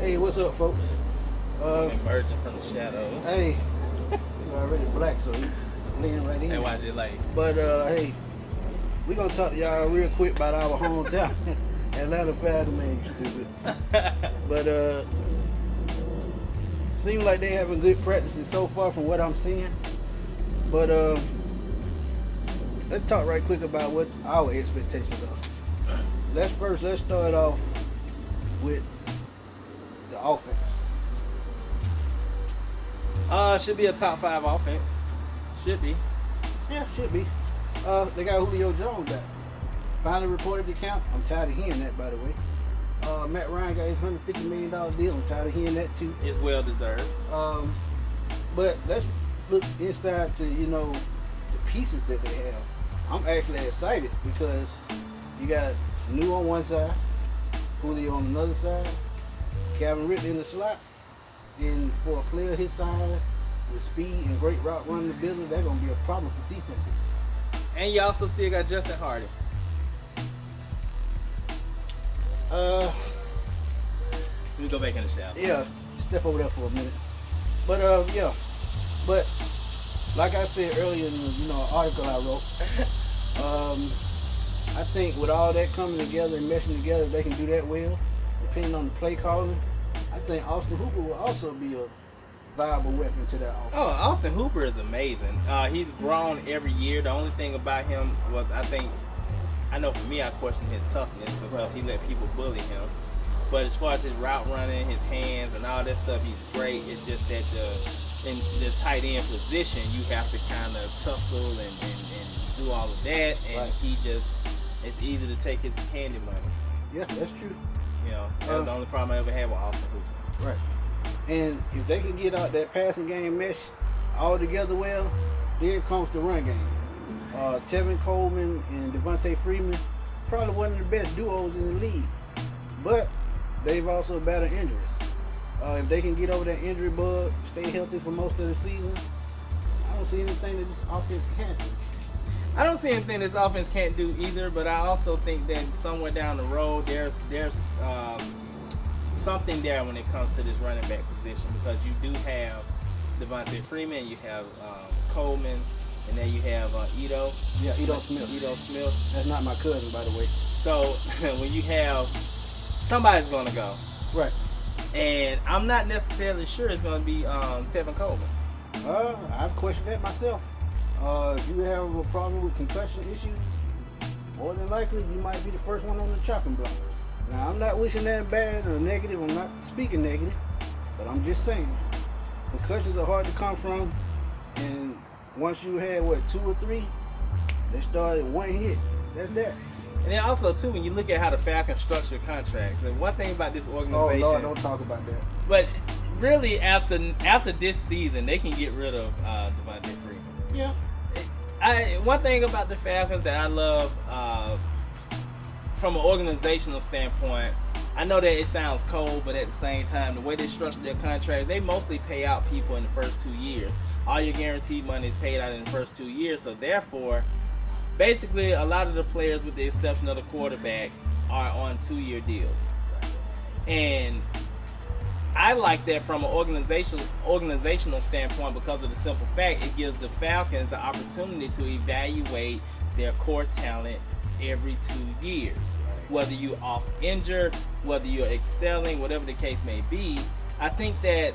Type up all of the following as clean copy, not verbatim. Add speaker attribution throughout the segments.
Speaker 1: Hey, what's up, folks?
Speaker 2: I'm emerging from the shadows.
Speaker 1: Hey, you're already black, so you leaning right in.
Speaker 2: That's why I just like.
Speaker 1: But hey, we gonna talk to y'all real quick about our hometown, Atlanta Falcons, man, stupid. But seems like they having good practices so far from what I'm seeing. But let's talk right quick about what our expectations are. Let's start off with the offense.
Speaker 2: Should be a top 5 offense. Should be.
Speaker 1: Yeah, should be. They got Julio Jones back. Finally reported the count. I'm tired of hearing that, by the way. Matt Ryan got his $150 million deal. I'm tired of hearing that too.
Speaker 2: It's well deserved.
Speaker 1: But let's look inside to, the pieces that they have. I'm actually excited because you got Sanu on one side, Julio on another side, Calvin Ridley in the slot. And for a player his size, with speed and great route running ability, that's going to be a problem for defenses.
Speaker 2: And you also still got Justin Hardy. Let me go back in the shadow.
Speaker 1: Yeah, step over there for a minute. But yeah. But like I said earlier in the article I wrote, I think with all that coming together and meshing together, they can do that well, depending on the play calling. I think Austin Hooper will also be a viable weapon to that offense.
Speaker 2: Oh, Austin Hooper is amazing. He's grown every year. The only thing about him was, I know for me, I question his toughness because he let people bully him. But as far as his route running, his hands, and all that stuff, he's great. It's just that in the tight end position, you have to kind of tussle and do all of that. And right. It's easy to take his candy money.
Speaker 1: Yeah, that's true.
Speaker 2: That's the only problem I ever had with Austin Hooper.
Speaker 1: Right. And if they can get out that passing game mesh all together well, then comes the run game. Tevin Coleman and Devontae Freeman, probably one of the best duos in the league. But they've also battled injuries. If they can get over that injury bug, stay healthy for most of the season, I don't see anything that this offense can't do.
Speaker 2: I don't see anything this offense can't do either, but I also think that somewhere down the road there's something there when it comes to this running back position, because you do have Devontae Freeman, you have Coleman, and then you have Ito.
Speaker 1: Yeah, Ito Smith. That's not my cousin, by the way.
Speaker 2: So when you have somebody's going to go.
Speaker 1: Right.
Speaker 2: And I'm not necessarily sure it's going to be Tevin Coleman.
Speaker 1: I've questioned that myself. If you have a problem with concussion issues, more than likely you might be the first one on the chopping block. Now, I'm not wishing that bad or negative. I'm not speaking negative, but I'm just saying concussions are hard to come from, and once you had 2 or 3, they started one hit. That's that.
Speaker 2: And then also too, when you look at how the Falcons structure contracts, and one thing about this organization.
Speaker 1: Oh Lord, don't talk about that.
Speaker 2: But really, after this season, they can get rid of Devontae Freeman.
Speaker 1: Yeah.
Speaker 2: One thing about the Falcons that I love, from an organizational standpoint, I know that it sounds cold, but at the same time, the way they structure their contracts, they mostly pay out people in the first 2 years. All your guaranteed money is paid out in the first 2 years, so therefore, basically, a lot of the players, with the exception of the quarterback, are on 2-year deals. And I like that from an organizational standpoint because of the simple fact it gives the Falcons the opportunity to evaluate their core talent every 2 years. Whether you're off injured, whether you're excelling, whatever the case may be, I think that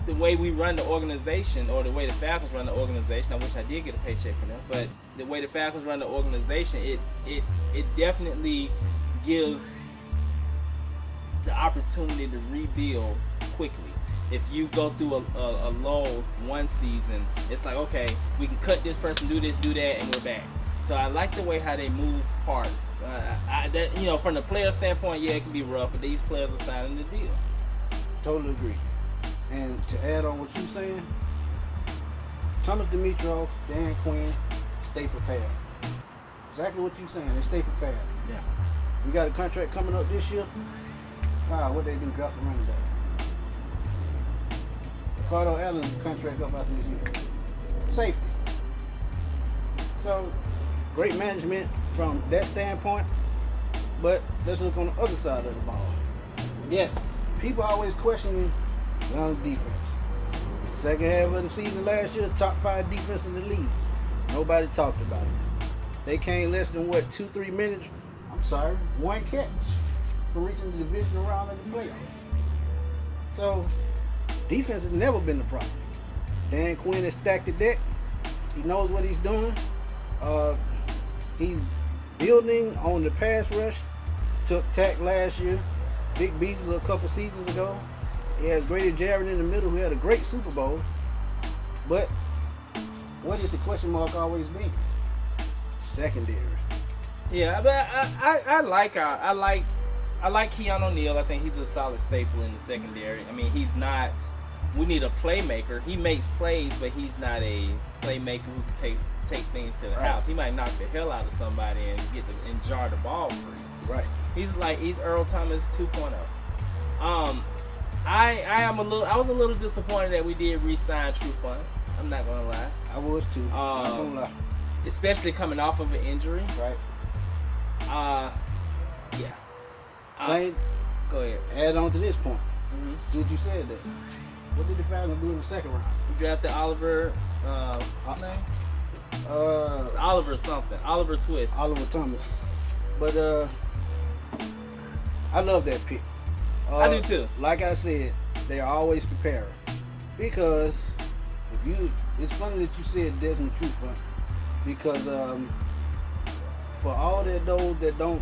Speaker 2: the way we run the organization, or the way the Falcons run the organization, I wish I did get a paycheck from them, but the way the Falcons run the organization, it definitely gives the opportunity to rebuild quickly. If you go through a low one season, it's like, okay, we can cut this person, do this, do that, and we're back. So I like the way how they move parts. From the player standpoint, yeah, it can be rough, but these players are signing the deal.
Speaker 1: Totally agree. And to add on what you're saying, Thomas Dimitroff, Dan Quinn, stay prepared. Exactly what you're saying. They stay prepared.
Speaker 2: Yeah.
Speaker 1: We got a contract coming up this year. Wow, what they do, drop the running back. Ricardo Allen's contract up after this year. Safety. So, great management from that standpoint. But let's look on the other side of the ball.
Speaker 2: Yes.
Speaker 1: people always questioning young defense. Second half of the season last year, top 5 defense in the league. Nobody talked about it. They came less than 2-3 minutes. I'm sorry, 1 catch from reaching the divisional round of the playoffs. So defense has never been the problem. Dan Quinn has stacked the deck. He knows what he's doing. He's building on the pass rush. Took tack last year. Big Beasley a couple seasons ago. He has Grady Jarrett in the middle, who had a great Super Bowl. But what is the question mark always been? Secondary.
Speaker 2: Yeah, but I like Keanu Neal. I think he's a solid staple in the secondary. I mean, he's not. We need a playmaker. He makes plays, but he's not a playmaker who can take things to the house. He might knock the hell out of somebody and jar the ball free.
Speaker 1: Right.
Speaker 2: He's Earl Thomas 2.0. I was a little disappointed that we did re-sign True Fun. I'm not gonna lie.
Speaker 1: I was too. Not gonna lie.
Speaker 2: Especially coming off of an injury.
Speaker 1: Right.
Speaker 2: Yeah.
Speaker 1: Same.
Speaker 2: Go ahead.
Speaker 1: Add on to this point.
Speaker 2: Mm-hmm.
Speaker 1: Did you say that? What did the Falcons do in the second round?
Speaker 2: We drafted Oliver. What's his name? It's Oliver something. Oliver Twist.
Speaker 1: Oliver Thomas. But I love that pick.
Speaker 2: I do too.
Speaker 1: Like I said, they are always preparing. Because it's funny that you said Desmond Trufant. Because for all that those that don't,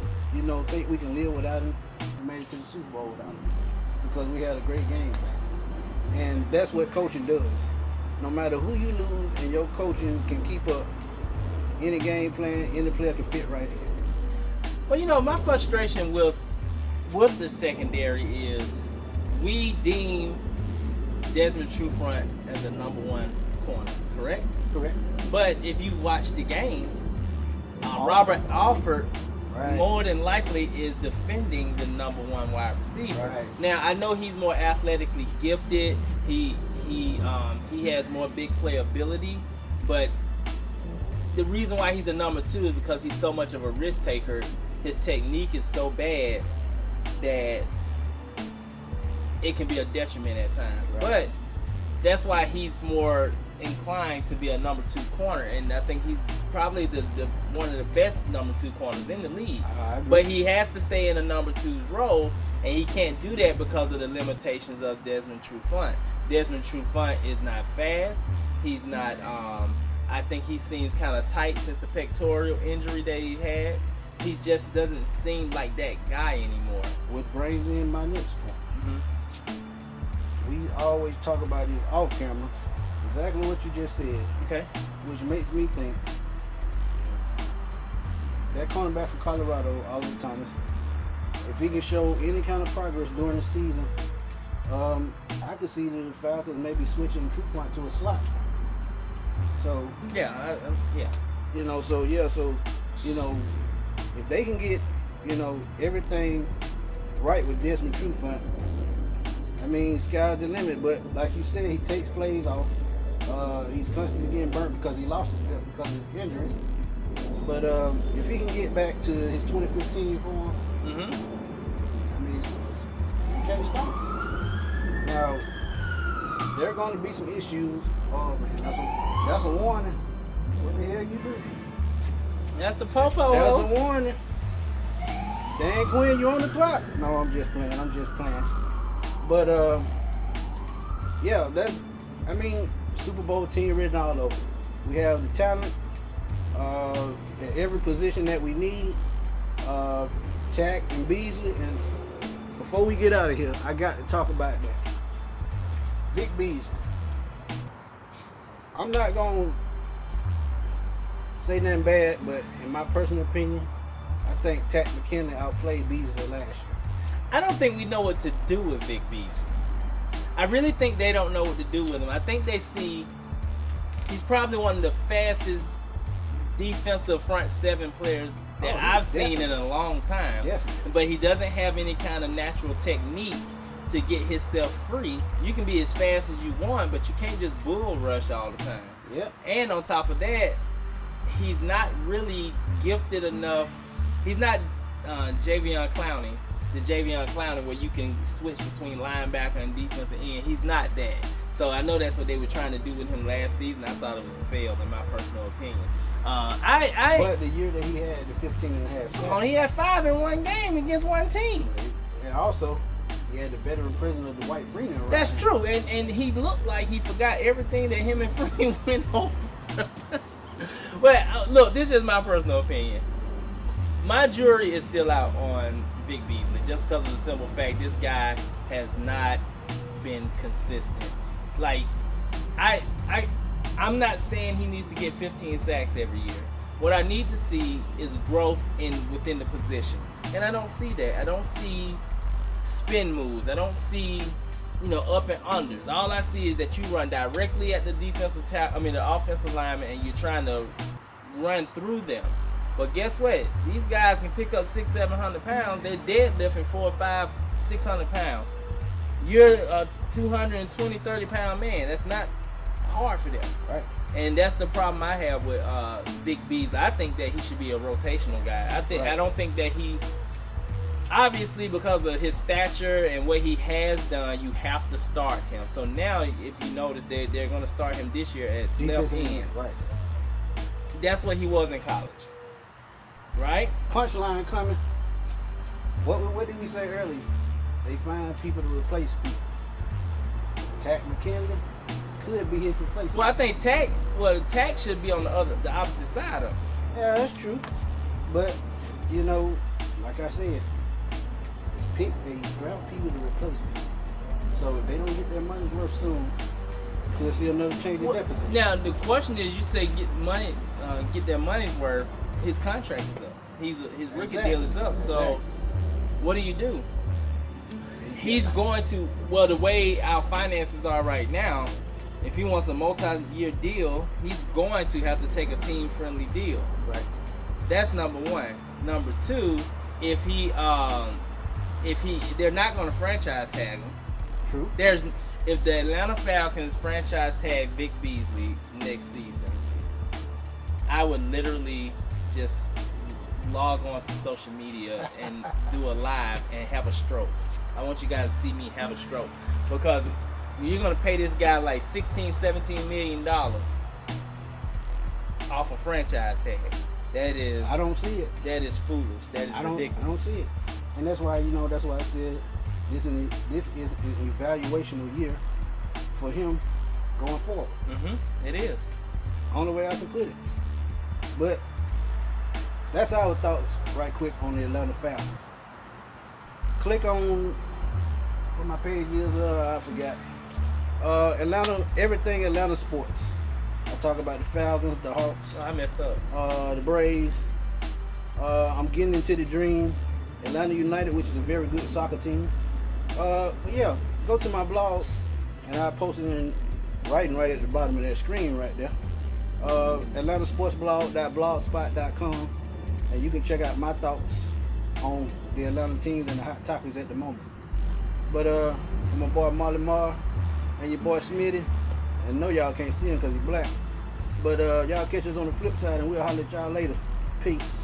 Speaker 1: think we can live without him, we made it to the Super Bowl without him. Because we had a great game plan. And that's what coaching does. No matter who you lose, and your coaching can keep up any game plan, any player can fit right in.
Speaker 2: Well, my frustration with the secondary is we deem Desmond Trufant as a number 1 corner, correct?
Speaker 1: Correct.
Speaker 2: But if you watch the games, Robert Alford more than likely is defending the number 1 wide receiver.
Speaker 1: Right.
Speaker 2: Now I know he's more athletically gifted. He has more big play ability, but the reason why he's a number 2 is because he's so much of a risk taker. His technique is so bad that it can be a detriment at times. Right. But that's why he's more inclined to be a number 2 corner, and I think he's probably the one of the best number 2 corners in the league. But he has to stay in a number 2's role, and he can't do that because of the limitations of Desmond Trufant. Desmond Trufant is not fast. He's not. I think he seems kind of tight since the pectoral injury that he had. He just doesn't seem like that guy anymore.
Speaker 1: Which brings me in my next point. Mm-hmm. We always talk about this off camera. Exactly what you just said.
Speaker 2: Okay.
Speaker 1: Which makes me think that cornerback from Colorado, Oliver Thomas, if he can show any kind of progress during the season, I could see the Falcons maybe switching Trufant to a slot. So
Speaker 2: yeah.
Speaker 1: If they can get everything right with Desmond Trufant, I mean, sky's the limit. But like you said, he takes plays off. He's constantly getting burnt because he lost it because of his injuries. But if he can get back to his 2015 form, I mean, you can't stop him. Now, there are going to be some issues. Oh man, that's a warning. What the hell you do?
Speaker 2: That's the popo.
Speaker 1: That's a warning. Dan Quinn, you on the clock? No, I'm just playing. But Super Bowl team written all over. We have the talent at every position that we need. Tack and Beasley. And before we get out of here, I got to talk about that. Vic Beasley. I'm not going to say nothing bad, but in my personal opinion, I think Tack McKinley outplayed Beasley last year.
Speaker 2: I don't think we know what to do with Vic Beasley. I really think they don't know what to do with him. I think they see he's probably one of the fastest defensive front 7 players that I've seen in a long time.
Speaker 1: Definitely.
Speaker 2: But he doesn't have any kind of natural technique to get himself free. You can be as fast as you want, but you can't just bull rush all the time.
Speaker 1: Yep.
Speaker 2: And on top of that, he's not really gifted enough. He's not Javion Clowney, the Javion Clowney where you can switch between linebacker and defensive end. He's not that. So I know that's what they were trying to do with him last season. I thought it was a fail in my personal opinion.
Speaker 1: But the year that he had the 15 and a half sacks.
Speaker 2: He had 5 in one game against one team.
Speaker 1: And also, he had the veteran prison of the White Freeman around.
Speaker 2: That's
Speaker 1: him.
Speaker 2: true. And he looked like he forgot everything that him and Freeman went over. But look, this is my personal opinion. My jury is still out on Vic Beasley just because of the simple fact this guy has not been consistent. Like, I'm not saying he needs to get 15 sacks every year. What I need to see is growth within the position, and I don't see that. I don't see spin moves. I don't see, up and unders. All I see is that you run directly at the the offensive lineman, and you're trying to run through them. But guess what? These guys can pick up 600-700 pounds. They're deadlifting 400, 500, 600 pounds. You're a 220, 30 pound man. That's not hard for them.
Speaker 1: Right.
Speaker 2: And that's the problem I have with Vic Beasley. I think that he should be a rotational guy. I don't think that he, obviously because of his stature and what he has done, you have to start him. So now, if you notice, they're going to start him this year at left end.
Speaker 1: Right.
Speaker 2: That's what he was in college. Right?
Speaker 1: Punchline coming. What did we say earlier? They find people to replace people. Tack McKinley could be his replacement.
Speaker 2: Well, I think Tack should be on the opposite side of him.
Speaker 1: Yeah, that's true. But like I said, they draft people to replace people. So if they don't get their money's worth soon, we'll see another change in deficit.
Speaker 2: Now the question is, you say get their money's worth. His contract is up. His rookie deal is up. So what do you do? He's going to, the way our finances are right now, if he wants a multi-year deal, he's going to have to take a team-friendly deal.
Speaker 1: Right.
Speaker 2: That's number one. Number two, if they're not going to franchise tag him.
Speaker 1: True.
Speaker 2: If the Atlanta Falcons franchise tag Vic Beasley next season, I would literally just log on to social media and do a live and have a stroke. I want you guys to see me have a stroke, because you're going to pay this guy like $16-17 million off a franchise tag. That is,
Speaker 1: I don't see it.
Speaker 2: That is foolish. That is ridiculous.
Speaker 1: I don't see it. And that's why, that's why I said this is an evaluational year for him going forward.
Speaker 2: Mm-hmm. It is.
Speaker 1: Only way I can put it. But that's our thoughts right quick on the Atlanta Falcons. Click on what my page is, I forgot. Atlanta, everything Atlanta sports. I talk about the Falcons, the Hawks.
Speaker 2: Oh, I messed up.
Speaker 1: The Braves. I'm getting into the Dream. Atlanta United, which is a very good soccer team. Yeah, go to my blog, and I posted in writing right at the bottom of that screen right there. AtlantaSportsBlog.blogspot.com, and you can check out my thoughts on the Atlanta teams and the hot topics at the moment. But for my boy Marley Marr and your boy Smitty, and know y'all can't see him because he's black, but y'all catch us on the flip side, and we'll holler at y'all later. Peace.